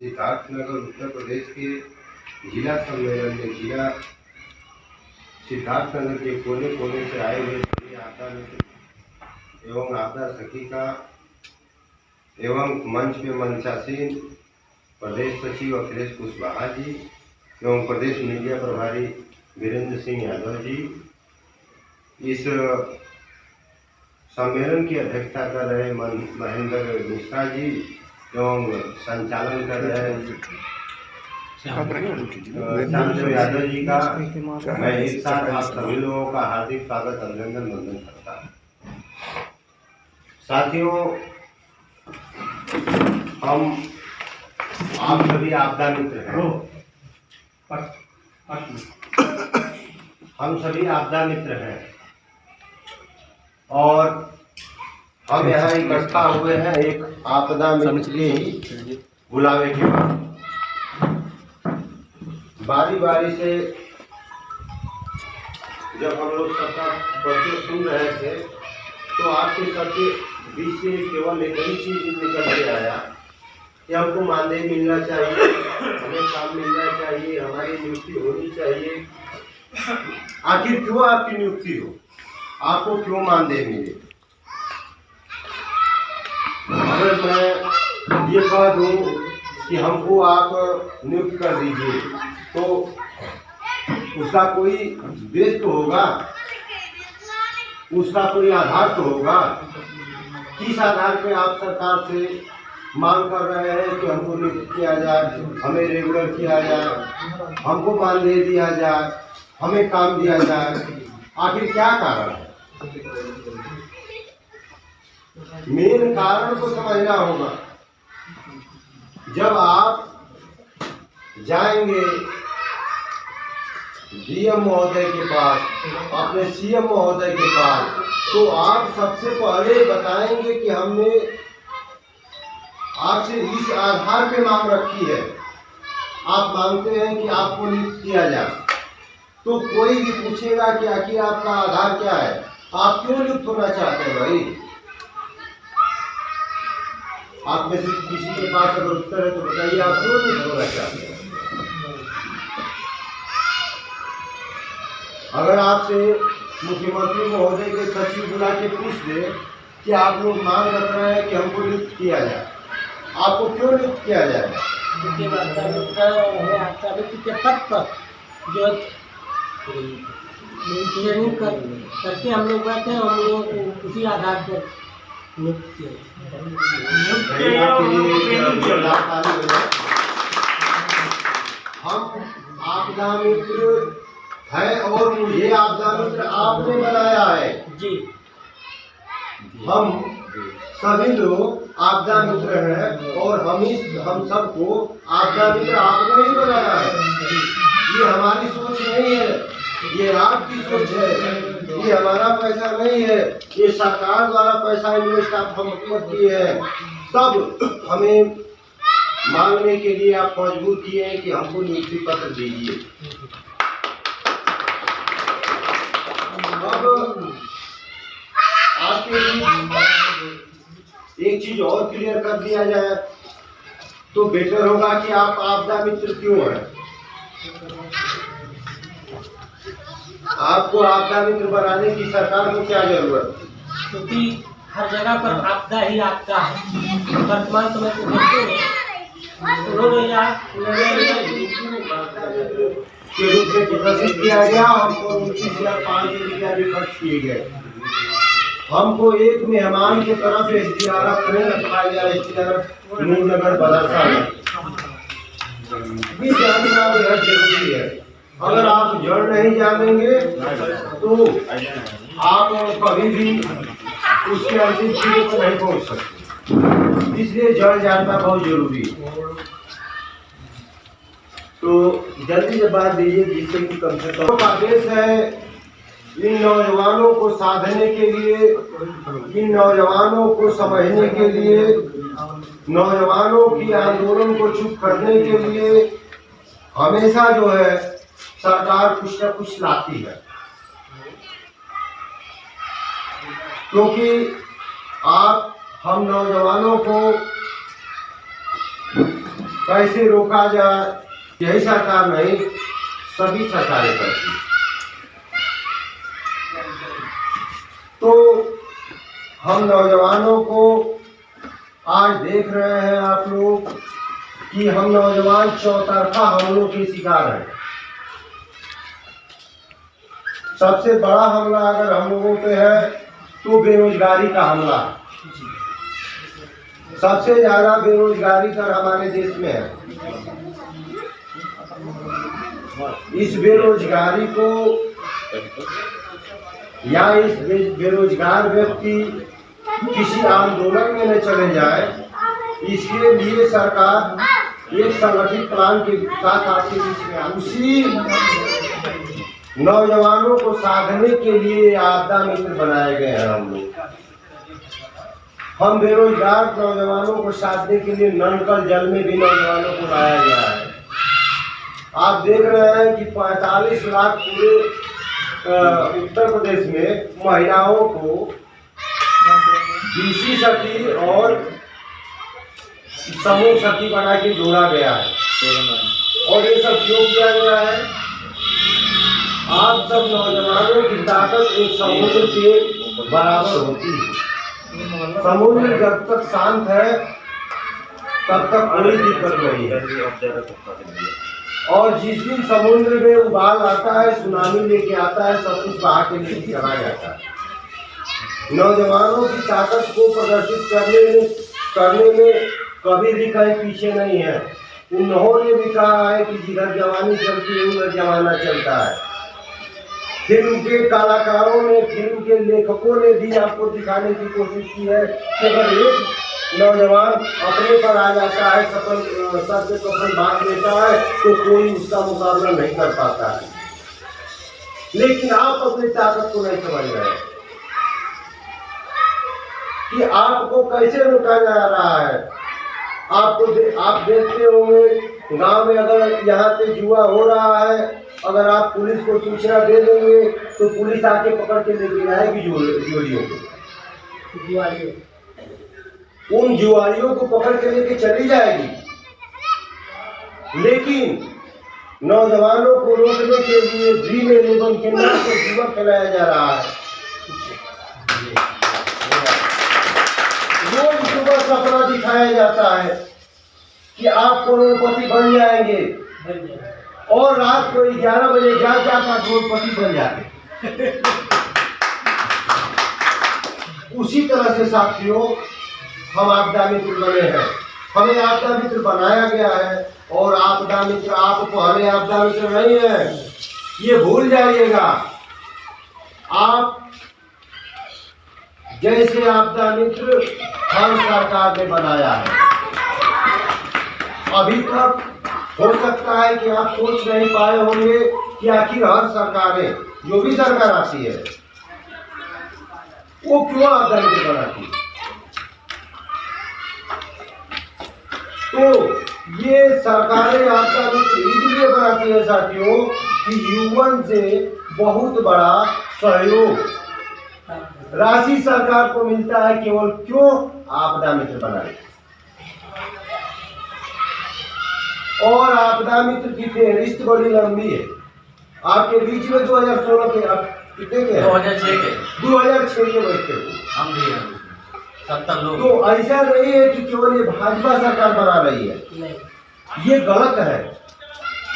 सिद्धार्थनगर उत्तर प्रदेश के जिला सम्मेलन में जिला सिद्धार्थनगर के कोने कोने से आए हुए सभी आपदा मित्र एवं आपदा सखी का एवं मंच में मंचासीन प्रदेश सचिव अखिलेश कुशवाहा जी एवं प्रदेश मीडिया प्रभारी वीरेंद्र सिंह यादव जी इस सम्मेलन की अध्यक्षता कर रहे महेंद्र मिश्रा जी एवं संचालन कर रहे श्यामदेव यादव जी का मैं एक साथ आप सभी लोगों का हार्दिक स्वागत अभिनंदन वंदन करता हूँ। साथियों, हम आप सभी आपदा मित्र हैं। हम सभी आपदा मित्र हैं और हम यहाँ इकट्ठा हुए हैं एक आपदा मित्र के ही बुलावे के बाद। बारी बारी से जब हम लोग सबका प्रश्न सुन रहे थे तो आपके सबके बीच से केवल एक ही चीज निकल के आया कि हमको मानदेय मिलना चाहिए, हमें काम मिलना चाहिए, हमारी नियुक्ति होनी चाहिए। आखिर क्यों आपकी नियुक्ति हो, आपको क्यों मानदेय मिले? अगर मैं ये कह दूं कि हमको आप नियुक्त कर दीजिए तो उसका कोई उद्देश्य तो होगा, उसका कोई आधार तो होगा। किस आधार पे आप सरकार से मांग कर रहे हैं कि हमको नियुक्त किया जाए, हमें रेगुलर किया जाए, हमको मानदेय दिया जाए, हमें काम दिया जाए? आखिर क्या कारण है? मेन कारण को समझना होगा। जब आप जाएंगे डीएम महोदय के पास, अपने सीएम महोदय के पास, तो आप सबसे पहले बताएंगे कि हमने आपसे इस आधार पे मांग रखी है, आप मांगते हैं कि आपको नियुक्त किया जाए। तो कोई भी पूछेगा कि आखिर आपका आधार क्या है, आप क्यों नियुक्त होना चाहते हैं भाई? आप में से किसी के पास अगर उत्तर है तो बताइए, आप क्यों नियुक्त होना चाहते हैं? अगर आपसे मुख्यमंत्री महोदय के सचिव बुला के पूछ दे कि आप लोग मांग रख रहे हैं कि हमको नियुक्त किया जाए, आपको क्यों नियुक्त किया जाए? क्योंकि आपका के पद पर जो ट्रेनिंग करके हम लोग बैठे हैं, हम लोग उसी आधार पर नियुक्त किया। हम आपदा मित्र है और मुझे आपदा मित्र आपने बनाया है जी। हम सभी लोग आपदा मित्र हैं और हम सबको आपदा मित्र आपने ही बनाया है। ये हमारी सोच नहीं है, ये आपकी सोच है, ये हमारा पैसा नहीं है, ये सरकार द्वारा पैसा इन्वेस्ट आप हम किए हैं। तब हमें मांगने के लिए आप मजबूर किए हैं कि हमको नियुक्ति पत्र दीजिए। अब आपके एक चीज और क्लियर कर दिया जाए तो बेटर होगा कि आप आपदा मित्र क्यों हैं। आपको आपदा मित्र बनाने की सरकार को क्या जरूरत है? क्योंकि हर जगह पर आपदा ही आपदा है। वर्तमान समय को देखते हैं के रूप में प्रदर्शित किया गया। हमको 29,500 रुपया भी खर्च किए गए। हमको एक मेहमान की तरफ SDRF नहीं रखा गया। SDRF नूरनगर बदरसा में बेहद जरूरी है। अगर आप जड़ नहीं जानेंगे तो आप कभी भी उसके अंतिम चीजों पर नहीं पहुंच सकते, इसलिए जड़ जानना बहुत जरूरी है। तो जल्दी से बात दीजिए जिससे कि कम से कम आदेश है इन नौजवानों को साधने के लिए, इन नौजवानों को समझने के लिए, नौजवानों की आंदोलन को चुप करने के लिए हमेशा जो है सरकार कुछ न कुछ लाती है। क्योंकि आप हम नौजवानों को कैसे रोका जाए, यही सरकार नहीं सभी सरकारें करती। तो हम नौजवानों को आज देख रहे हैं आप लोग कि हम नौजवान चौतरफा हमलों के शिकार हैं। सबसे बड़ा हमला अगर हम लोगों पे है तो बेरोजगारी का हमला। सबसे ज्यादा बेरोजगारी दर हमारे देश में है। इस बेरोजगारी को या इस बेरोजगार व्यक्ति किसी आंदोलन में न चले जाए, इसके लिए सरकार एक संगठित प्लान के साथ आती है। उसी नौजवानों को साधने के लिए आपदा मित्र बनाए गए हैं हम लोग। हम बेरोजगार नौजवानों को साधने के लिए नलकल जल में भी नौजवानों को लाया गया है। आप देख रहे हैं कि 45 लाख पूरे उत्तर प्रदेश में महिलाओं को बीसी सखी और समूह सखी बना के जोड़ा गया है। और ये सब क्यों किया गया है? आप सब नौजवानों की ताकत एक समुद्र के बराबर होती है। समुद्र जब तक शांत है तब तक कोई दिक्कत नहीं है। और जिस दिन समुद्र में उबाल आता है, सुनामी लेके आता है, सब कुछ बहा के लेके चला जाता है। नौजवानों की ताकत को प्रदर्शित करने में कभी भी कहीं पीछे नहीं है। उन्होंने भी कहा है कि जिधर जवानी चलती है उधर जमाना चलता है। फिल्म के कलाकारों ने, फिल्म के लेखकों ने भी आपको दिखाने की कोशिश की है कि अगर एक नौजवान अपने पर आ जाता है, सर से कपड़े बांध लेता है, तो कोई उसका मुकाबला नहीं कर पाता है। लेकिन आप अपनी ताकत को नहीं समझ रहे कि आपको कैसे रोका जा रहा है। आप देखते होंगे गांव में अगर यहाँ पे जुआ हो रहा है, अगर आप पुलिस को सूचना दे देंगे तो पुलिस आके पकड़ के लेके जाएगी जुआरियों को। उन जुआरियों को पकड़ के लेके चली जाएगी। लेकिन नौजवानों को रोकने के लिए ड्रीम 11 के नाम से जुआ खिलाया जा रहा है। रोज सुबह सपना दिखाया जाता है कि आप करोड़पति बन जाएंगे और रात को 11 बजे जा करोड़पति बन जाते। उसी तरह से साथियों हम आपदा मित्र बने हैं। हमें आपदा मित्र बनाया गया है और आपदा मित्र आप पहले आपदा मित्र नहीं है, ये भूल जाइएगा। आप जैसे आपदा मित्र हर सरकार ने बनाया है। अभी तक हो सकता है कि आप सोच नहीं पाए होंगे कि आखिर हर सरकारें, जो भी सरकार आती है, वो क्यों आपदा मित्र बनाती है। तो ये सरकारें आपदा मित्र इसलिए बनाती है साथियों कि युवन से बहुत बड़ा सहयोग राशि सरकार को मिलता है। केवल क्यों आपदा मित्र बनाए। और आपदा मित्र की फेहरिस्त बड़ी लंबी है। आपके बीच में 2016 के कितने के 2006 के बच्चे हम भी हैं 70 लोग। तो ऐसा नहीं है कि केवल ये भाजपा सरकार बना रही है, ये गलत है।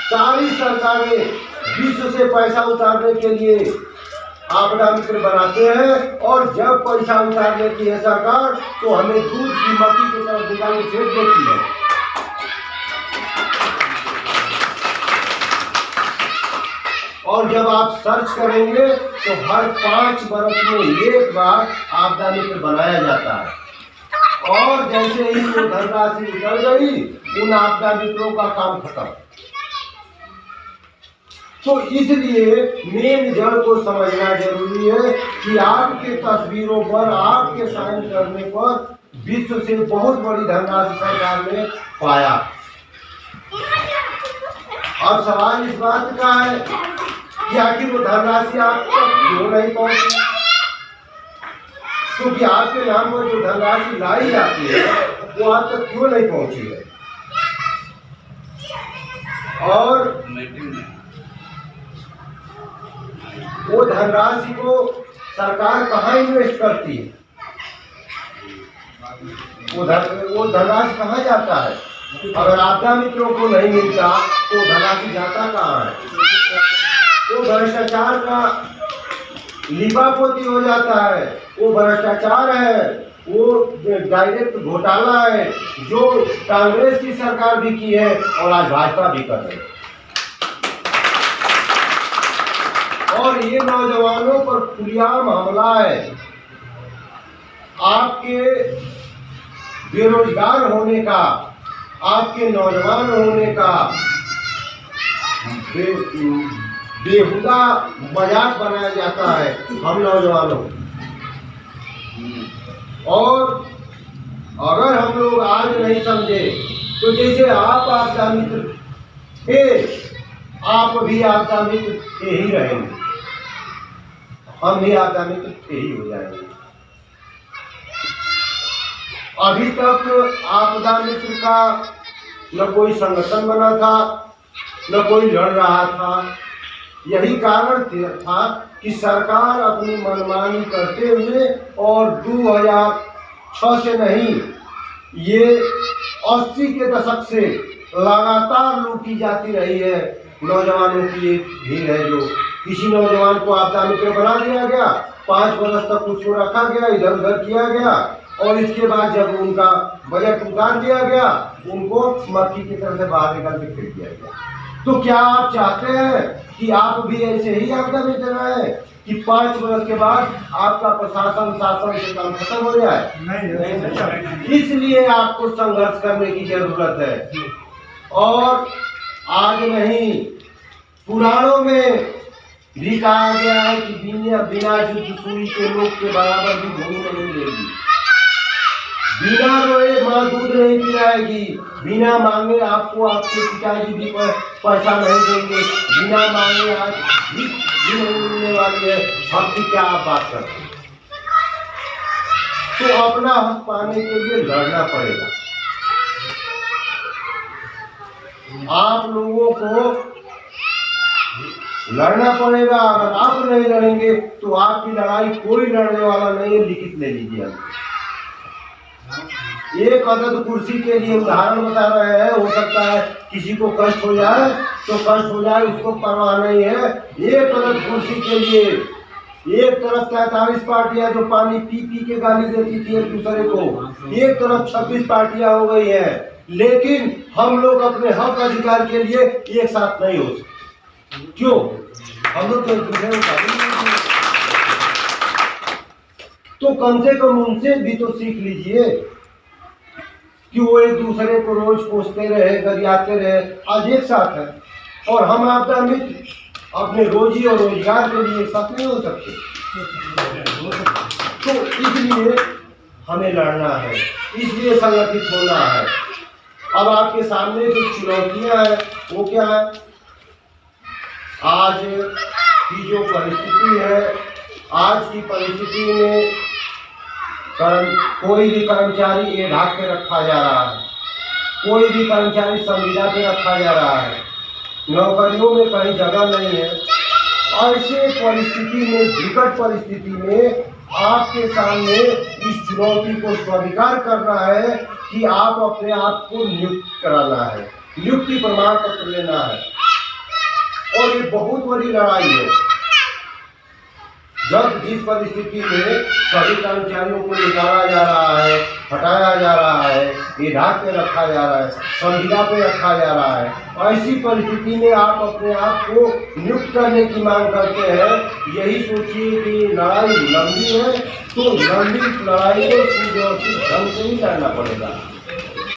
सारी सरकारें विश्व से पैसा उतारने के लिए आपदा मित्र बनाते हैं और जब पैसा उतार लेती है सरकार तो हमें दूध की मक्खी की तरफ दुकान फेंक देती है। और जब आप सर्च करेंगे तो हर 5 वर्ष में एक बार आपदा मित्र बनाया जाता है और जैसे ही वो धनराशि निकल गई उन आपदा मित्रों का काम खत्म। तो इसलिए मेन जड़ को समझना जरूरी है कि आपके तस्वीरों पर, आपके साइन करने पर विश्व से बहुत बड़ी धनराशि सरकार ने पाया। अब सवाल इस बात का है कि आखिर वो धनराशि आप तक क्यों नहीं पहुंची। क्योंकि आपके नाम पर जो धनराशि लाई जाती है वो आप तक क्यों नहीं पहुंची है। और वो धनराशि को सरकार कहाँ इन्वेस्ट करती है? वो धनराशि कहाँ जाता है? अगर आपदा मित्रों को नहीं मिलता तो धनराशि जाता कहाँ है? वो भ्रष्टाचार का लिपापोती हो जाता है। वो भ्रष्टाचार है, वो डायरेक्ट घोटाला है जो कांग्रेस की सरकार भी की है और आज भाजपा भी कर रही है। और ये नौजवानों पर खुलेआम हमला है। आपके बेरोजगार होने का, आपके नौजवान होने का बेहुदा मजाक बनाया जाता है हम नौजवानों। और अगर हम लोग आज नहीं समझे तो जैसे आप आपदा मित्र थे, आप भी आपदा मित्र थे ही रहेंगे, हम भी आपदा मित्र थे ही हो जाएंगे। अभी तक आपदा मित्र का न कोई संगठन बना था, न कोई लड़ रहा था। यही कारण था कि सरकार अपनी मनमानी करते हुए और 2006 से नहीं, ये 80 के दशक से लगातार लूटी जाती रही है। नौजवानों की एक भीड़ है जो किसी नौजवान को आपदा मित्र बना दिया गया, 5 वर्ष तक उसको रखा गया, इधर उधर किया गया और इसके बाद जब उनका बजट उतार दिया गया, उनको मक्खी की तरह से बाहर निकाल के फेंक दिया गया। तो क्या आप चाहते हैं कि आप भी ऐसे ही आपदा मित्र रहे कि 5 वर्ष के बाद आपका प्रशासन शासन से काम खत्म हो जाए? नहीं। इसलिए आपको संघर्ष करने की जरूरत है। और आज नहीं, पुराणों में भी कहा गया है कि बिना युद्ध सुई के लोग के बराबर भी भूमि नहीं मिलेगी। बिना रोए माँ दूध नहीं पिलाएगी, बिना मांगे आपको आपके पिताजी भी पैसा नहीं देंगे, बिना मांगे आज भी नहीं मिलने वाली है। हम की क्या आप बात करते हैं? तो अपना हक पाने के लिए लड़ना पड़ेगा। आप लोगों को लड़ना पड़ेगा। अगर आप नहीं लड़ेंगे तो आपकी लड़ाई कोई लड़ने वाला नहीं है। लिखित ले लीजिए। एक अदद कुर्सी के लिए उदाहरण बता रहे हैं। हो सकता है किसी को कष्ट हो जाए तो कष्ट हो जाए, उसको परवाह नहीं है। एक अदद कुर्सी के लिए एक तरफ 43 पार्टियां जो पानी पी पी के गाली देती थी एक दूसरे को, एक तरफ 26 पार्टियां हो गई हैं। लेकिन हम लोग अपने हक अधिकार के लिए एक साथ नहीं हो सकते। क्यों? हम लोग तो कम से कम उनसे भी तो सीख लीजिए कि वो एक दूसरे को रोज कोसते रहे, गरियाते रहे, आज एक साथ है। और हम आपदा मित्र अपने रोजी और रोजगार के लिए एक साथ नहीं हो सकते। तो इसलिए हमें लड़ना है, इसलिए संगठित होना है। अब आपके सामने जो चुनौतियां हैं वो क्या है? आज की जो परिस्थिति है, आज की परिस्थिति में कोई भी कर्मचारी एढ़ाक पे रखा जा रहा है, कोई भी कर्मचारी संविदा पे रखा जा रहा है, नौकरियों में कहीं जगह नहीं है। ऐसे परिस्थिति में, विकट परिस्थिति में आपके सामने इस चुनौती को स्वीकार करना है कि आप अपने आप को नियुक्त कराना है, नियुक्ति प्रमाण पत्र लेना है। और ये बहुत बड़ी लड़ाई है। जब जिस परिस्थिति में सभी कर्मचारियों को निकाला जा रहा है, हटाया जा रहा है, एढ़ाक पे रखा जा रहा है, संविदा पे रखा जा रहा है, ऐसी परिस्थिति में आप अपने आप को नियुक्त करने की मांग करते हैं। यही सोचिए कि लड़ाई लंबी है तो लंबी लड़ाई को सुव्यवस्थित ढंग से ही लड़ना पड़ेगा।